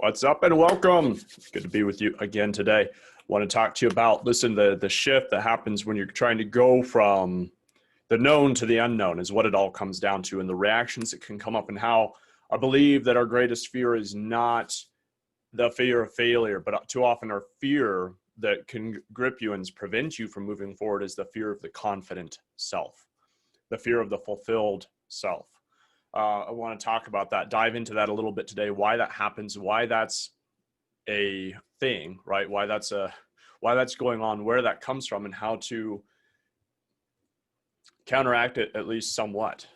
What's up and welcome. Good to be with you again today. Want to talk to you about, listen, the shift that happens when you're trying to go from the known to the unknown is what it all comes down to, and the reactions that can come up, and how I believe that our greatest fear is not the fear of failure, but too often our fear that can grip you and prevent you from moving forward is the fear of the confident self, the fear of the fulfilled self. I want to talk about that, dive into that a little bit today, why that happens, why that's a thing, right? Why that's going on, where that comes from, and how to counteract it at least somewhat.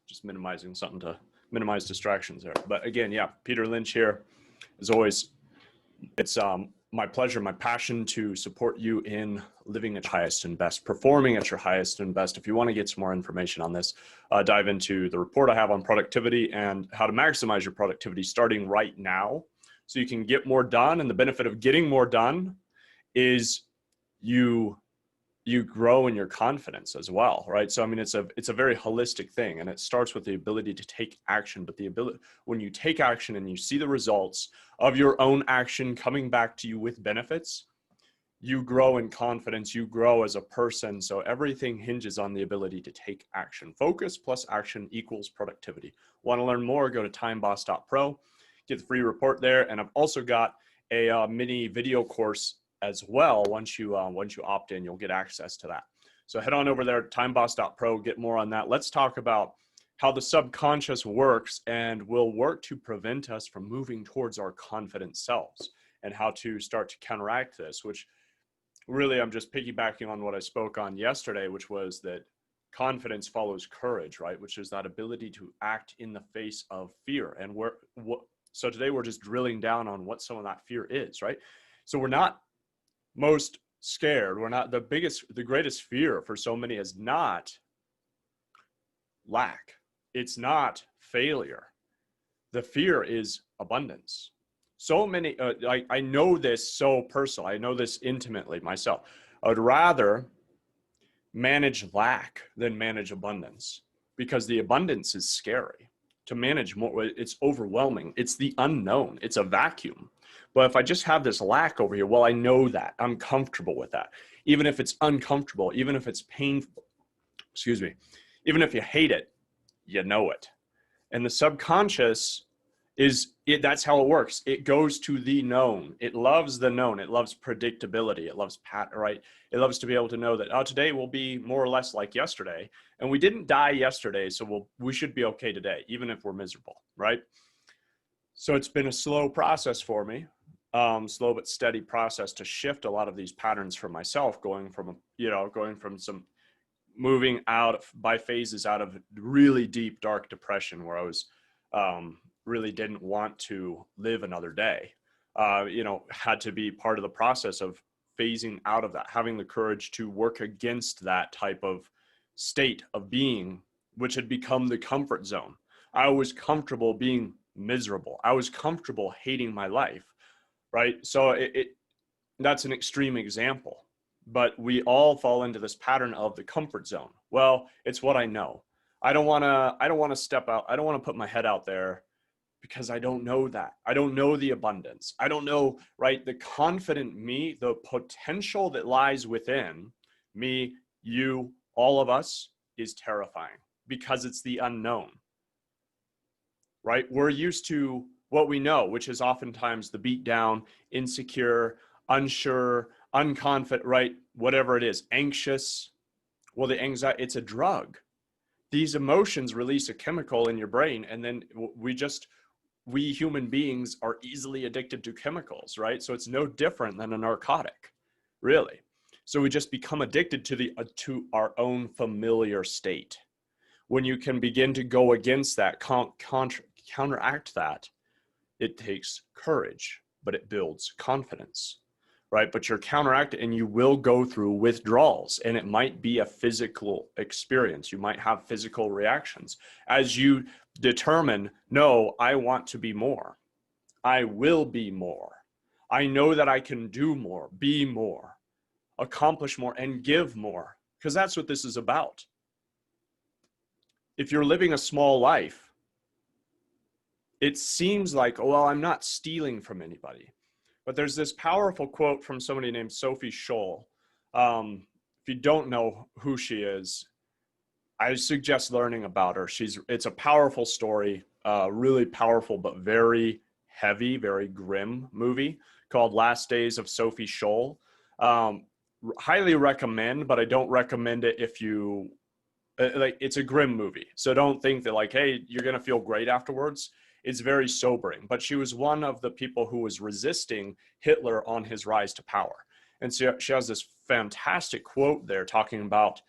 Just minimizing something to minimize distractions there. But again, yeah, Peter Lynch here. As always, it's my pleasure, my passion to support you in living at your highest and best, performing at your highest and best. If you want to get some more information on this, dive into the report I have on productivity and how to maximize your productivity starting right now so you can get more done. And the benefit of getting more done is you grow in your confidence as well, right? So, I mean, it's a very holistic thing, and it starts with the ability to take action. But the ability, when you take action and you see the results of your own action coming back to you with benefits, you grow in confidence, you grow as a person. So everything hinges on the ability to take action. Focus plus action equals productivity. Want to learn more? Go to timeboss.pro, get the free report there. And I've also got a mini video course as well. Once you opt in, you'll get access to that. So head on over there to timeboss.pro, get more on that. Let's talk about how the subconscious works and will work to prevent us from moving towards our confident selves, and how to start to counteract this, which really I'm just piggybacking on what I spoke on yesterday, which was that confidence follows courage, right? Which is that ability to act in the face of fear. And so today we're just drilling down on what some of that fear is, right? So we're not most scared. We're not the greatest fear for so many is not lack. It's not failure. The fear is abundance. So many, I know this so personal. I know this intimately myself. I would rather manage lack than manage abundance, because the abundance is scary. To manage more, it's overwhelming. It's the unknown. It's a vacuum. But if I just have this lack over here, well, I know that. I'm comfortable with that. Even if it's uncomfortable, even if it's painful, even if you hate it, you know it. And the subconscious that's how it works. It goes to the known. It loves the known. It loves predictability. It loves right? It loves to be able to know that, oh, today will be more or less like yesterday. And we didn't die yesterday, so we should be okay today, even if we're miserable, right? So it's been a slow process for me, slow but steady process to shift a lot of these patterns for myself, going from some moving out by phases out of really deep, dark depression where I was really didn't want to live another day. Had to be part of the process of phasing out of that, having the courage to work against that type of state of being, which had become the comfort zone. I was comfortable being miserable. I was comfortable hating my life, right? So that's an extreme example, but we all fall into this pattern of the comfort zone. Well, it's what I know. I don't want to step out. I don't want to put my head out there because I don't know that. I don't know the abundance. I don't know, right? The confident me, the potential that lies within me, you, all of us, is terrifying because it's the unknown, right? We're used to what we know, which is oftentimes the beat down, insecure, unsure, unconfident, right? Whatever it is, anxious. Well, the anxiety, it's a drug. These emotions release a chemical in your brain, and then we human beings are easily addicted to chemicals, right? So it's no different than a narcotic, really. So we just become addicted to our own familiar state. When you can begin to go against that, counteract that, it takes courage, but it builds confidence, right? But you're counteracting, and you will go through withdrawals, and it might be a physical experience. You might have physical reactions as you determine, no, I want to be more. I will be more. I know that I can do more, be more, accomplish more, and give more, because that's what this is about. If you're living a small life, it seems like, oh, well, I'm not stealing from anybody. But there's this powerful quote from somebody named Sophie Scholl. If you don't know who she is, I suggest learning about her. It's a powerful story, really powerful, but very heavy, very grim movie called Last Days of Sophie Scholl. Highly recommend, but I don't recommend it if you like. It's a grim movie, so don't think that like, hey, you're gonna feel great afterwards. It's very sobering. But she was one of the people who was resisting Hitler on his rise to power, and so she has this fantastic quote there talking about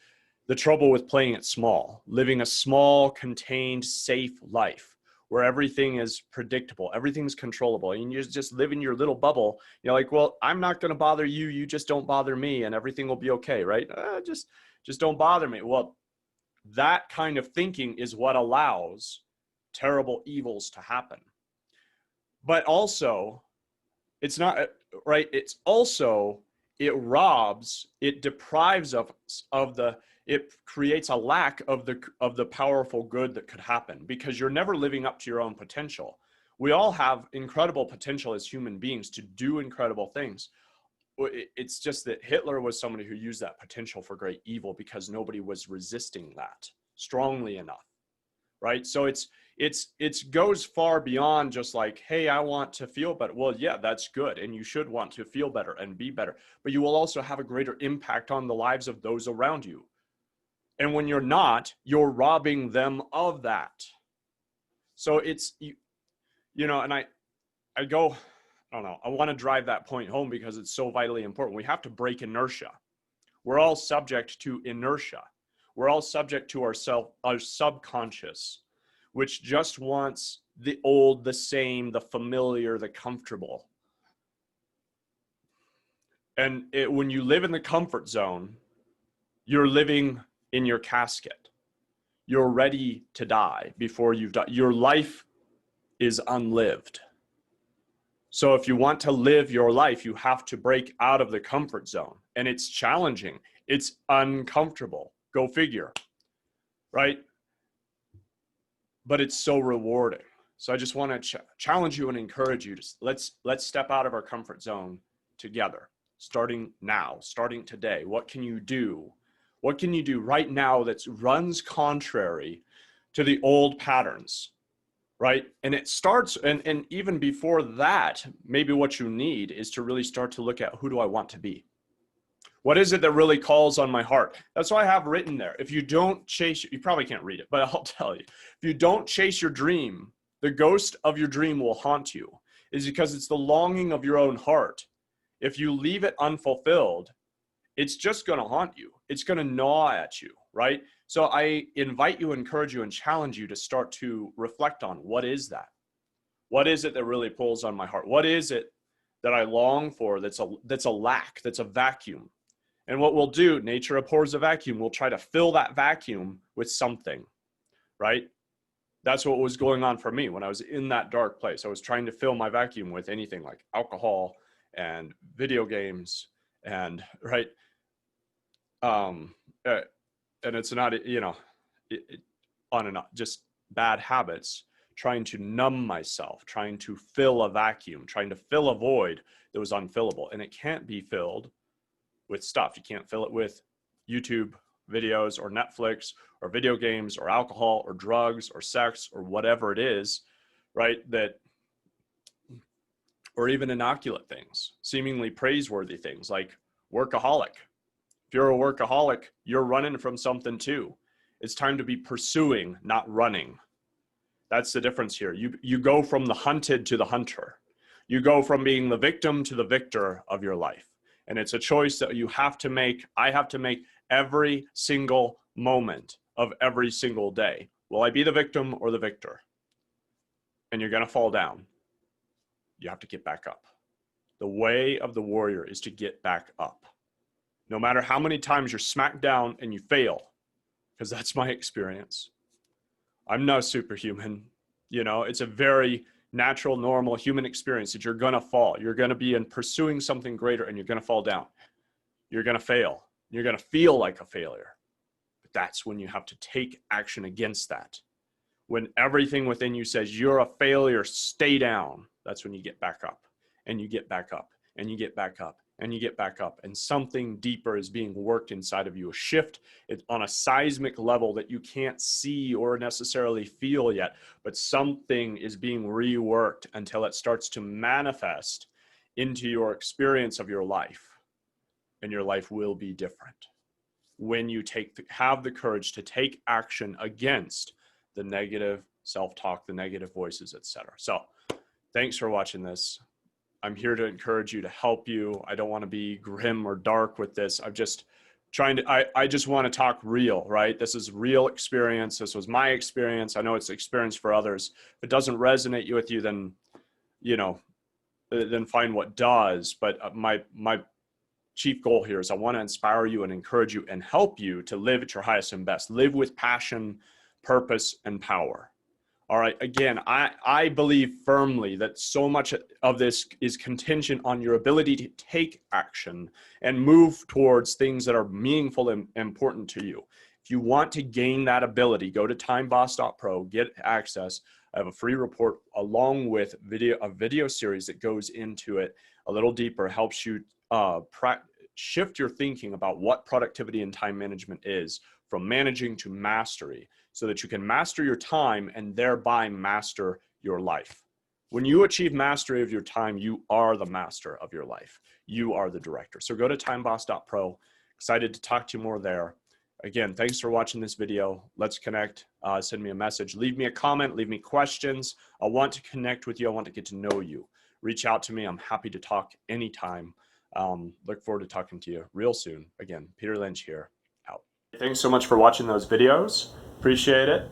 the trouble with playing it small, living a small, contained, safe life where everything is predictable, everything's controllable, and you just live in your little bubble. You're like, well, I'm not going to bother you. You just don't bother me, and everything will be okay, right? Just don't bother me. Well, that kind of thinking is what allows terrible evils to happen. But also, it's not right. It's also, it deprives of the, it creates a lack of the powerful good that could happen, because you're never living up to your own potential. We all have incredible potential as human beings to do incredible things. It's just that Hitler was somebody who used that potential for great evil because nobody was resisting that strongly enough, right? So it's goes far beyond just like, hey, I want to feel better. Well, yeah, that's good, and you should want to feel better and be better, but you will also have a greater impact on the lives of those around you. And when you're not, you're robbing them of that. So it's and I go, I don't know, I want to drive that point home because it's so vitally important. We have to break inertia. We're all subject to inertia. We're all subject to our subconscious, which just wants the old, the same, the familiar, the comfortable. And when you live in the comfort zone, you're living in your casket. You're ready to die before you've died. Your life is unlived. So if you want to live your life, you have to break out of the comfort zone. And it's challenging. It's uncomfortable. Go figure, right? But it's so rewarding. So I just want to challenge you and encourage you to let's step out of our comfort zone together, starting now, starting today. What can you do? What can you do right now that runs contrary to the old patterns, right? And it starts, and even before that, maybe what you need is to really start to look at, who do I want to be? What is it that really calls on my heart? That's why I have written there. If you don't chase, you probably can't read it, but I'll tell you. If you don't chase your dream, the ghost of your dream will haunt you. It's because it's the longing of your own heart. If you leave it unfulfilled, it's just going to haunt you. It's going to gnaw at you, right? So I invite you, encourage you, and challenge you to start to reflect on, what is that? What is it that really pulls on my heart? What is it that I long for that's a lack, that's a vacuum? And what we'll do, nature abhors a vacuum. We'll try to fill that vacuum with something, right? That's what was going on for me when I was in that dark place. I was trying to fill my vacuum with anything like alcohol and video games and, right? And it's not, on and on, just bad habits, trying to numb myself, trying to fill a vacuum, trying to fill a void that was unfillable. And it can't be filled with stuff. You can't fill it with YouTube videos or Netflix or video games or alcohol or drugs or sex or whatever it is, right? That, or even inoculate things, seemingly praiseworthy things like workaholic. If you're a workaholic, you're running from something too. It's time to be pursuing, not running. That's the difference here. You go from the hunted to the hunter. You go from being the victim to the victor of your life. And it's a choice that you have to make. I have to make every single moment of every single day. Will I be the victim or the victor? And you're going to fall down. You have to get back up. The way of the warrior is to get back up. No matter how many times you're smacked down and you fail, because that's my experience. I'm no superhuman. It's a very natural, normal human experience that you're going to fall. You're going to be in pursuing something greater and you're going to fall down. You're going to fail. You're going to feel like a failure. But that's when you have to take action against that. When everything within you says you're a failure, stay down, that's when you get back up, and you get back up, and you get back up, and you get back up, and something deeper is being worked inside of you. A shift on a seismic level that you can't see or necessarily feel yet, but something is being reworked until it starts to manifest into your experience of your life, and your life will be different when you have the courage to take action against the negative self-talk, the negative voices, etc. So thanks for watching this. I'm here to encourage you, to help you. I don't want to be grim or dark with this. I'm just trying to, I just want to talk real, right? This is real experience. This was my experience. I know it's experience for others. If it doesn't resonate with you, then, then find what does. But my chief goal here is I want to inspire you and encourage you and help you to live at your highest and best. Live with passion, purpose, and power. All right. Again, I believe firmly that so much of this is contingent on your ability to take action and move towards things that are meaningful and important to you. If you want to gain that ability, go to timeboss.pro, get access. I have a free report along with a video series that goes into it a little deeper, helps you shift your thinking about what productivity and time management is, from managing to mastery, so that you can master your time and thereby master your life. When you achieve mastery of your time, you are the master of your life. You are the director. So go to timeboss.pro. Excited to talk to you more there. Again, thanks for watching this video. Let's connect. Send me a message. Leave me a comment. Leave me questions. I want to connect with you. I want to get to know you. Reach out to me. I'm happy to talk anytime. Look forward to talking to you real soon. Again, Peter Lynch here. Out. Thanks so much for watching those videos. Appreciate it.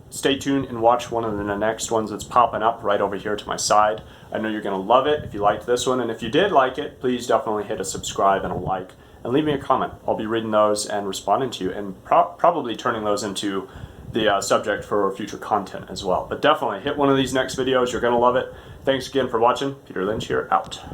Stay tuned and watch one of the next ones that's popping up right over here to my side. I know you're going to love it if you liked this one. And if you did like it, please definitely hit a subscribe and a like. And leave me a comment. I'll be reading those and responding to you, and probably turning those into the subject for future content as well. But definitely hit one of these next videos. You're going to love it. Thanks again for watching. Peter Lynch here, out.